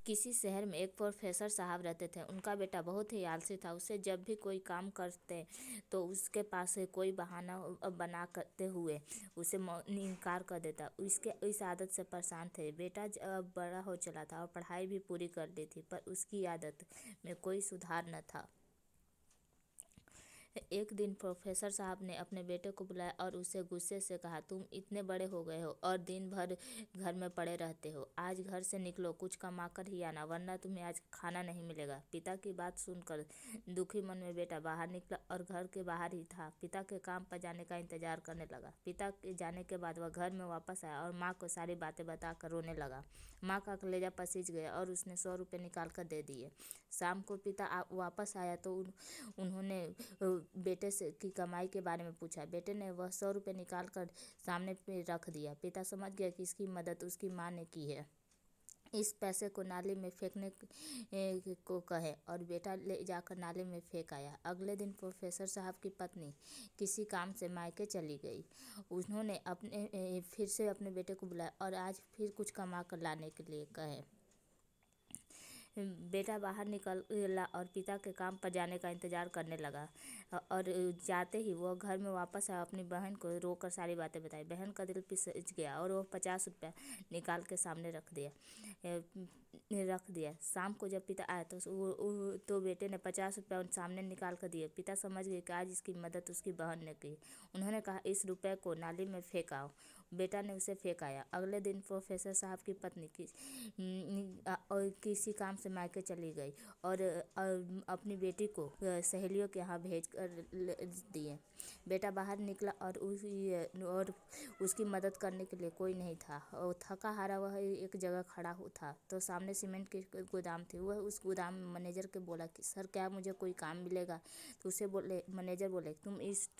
किसी शहर में एक प्रोफेसर साहब रहते थे। उनका बेटा बहुत ही आलसी था। उसे जब भी कोई काम करते तो उसके पास से कोई बहाना बना करते हुए उसे इनकार कर देता। उसके इस आदत से परेशान थे। बेटा अब बड़ा हो चला था और पढ़ाई भी पूरी कर ली थी, पर उसकी आदत में कोई सुधार न था। एक दिन प्रोफेसर साहब ने अपने बेटे को बुलाया और उसे गुस्से से कहा, तुम इतने बड़े हो गए हो और दिन भर घर में पड़े रहते हो। आज घर से निकलो, कुछ कमा कर ही आना, वरना तुम्हें आज खाना नहीं मिलेगा। पिता की बात सुनकर दुखी मन में बेटा बाहर निकला और घर के बाहर ही था। पिता के काम पर जाने का इंतजार करने लगा। पिता के जाने के बाद वह घर में वापस आया और माँ को सारी बातें बताकर रोने लगा। माँ का कलेजा पसीज गया और उसने 100 रुपये निकाल कर दे दिए। शाम को पिता वापस आया तो उन्होंने बेटे से की कमाई के बारे में पूछा। बेटे ने वह 100 रुपये निकाल कर सामने पे रख दिया। पिता समझ गया कि इसकी मदद उसकी माँ ने की है, इस पैसे को नाले में फेंकने को कहे, और बेटा ले जाकर नाले में फेंक आया। अगले दिन प्रोफेसर साहब की पत्नी किसी काम से मायके चली गई। उन्होंने फिर से अपने बेटे को बुलाया और आज फिर कुछ कमा कर लाने के लिए कहे। बेटा बाहर निकला और पिता के काम पर जाने का इंतजार करने लगा, और जाते ही वह घर में वापस आया। अपनी बहन को रोकर सारी बातें बताई। बहन का दिल पिसच गया और वह 50 रुपया निकाल के सामने रख दिया। शाम को जब पिता आया तो बेटे ने 50 रुपया सामने निकाल कर दिए। पिता समझ गए कि आज इसकी मदद उसकी बहन ने की। उन्होंने कहा, इस रुपये को नाली में फेंकाओ। बेटा ने उसे फेंकाया। अगले दिन प्रोफेसर साहब की पत्नी किसी काम से मायके चली गई और अपनी बेटी को सहेलियों के यहाँ भेज कर दिए। बेटा बाहर निकला और उसकी मदद करने के लिए कोई नहीं था। और थका हारा वह एक जगह खड़ा था तो सामने सीमेंट की गोदाम थी। वह उस गोदाम मैनेजर के बोला कि सर, क्या मुझे कोई काम मिलेगा? तो मैनेजर बोले, तुम इस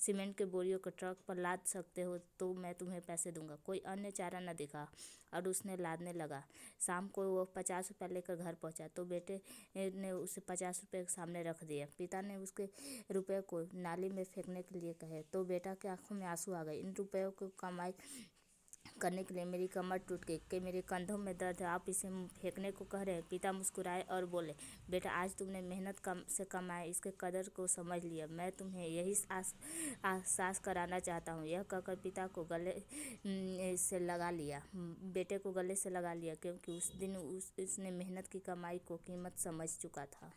सीमेंट के बोरियों को ट्रक पर लाद सकते हो तो मैं तुम्हें पैसे दूंगा। कोई अन्य चारा न दिखा और उसने लादने लगा। शाम को वो 50 रुपया लेकर घर पहुंचा तो बेटे ने उसे 50 रुपये सामने रख दिया। पिता ने उसके रुपये को नाली में फेंकने के लिए कहे तो बेटा के आंखों में आंसू आ गए। इन रुपयों को कमाई करने के लिए मेरी कमर टूट गई, कि मेरे कंधों में दर्द है, आप इसे फेंकने को कह रहे हैं। पिता मुस्कुराए और बोले, बेटा, आज तुमने मेहनत से कमाए, इसके कदर को समझ लिया। मैं तुम्हें यही एहसास कराना चाहता हूँ। यह कहकर पिता को गले से लगा लिया, बेटे को गले से लगा लिया, क्योंकि उस दिन उसने मेहनत की कमाई को कीमत समझ चुका था।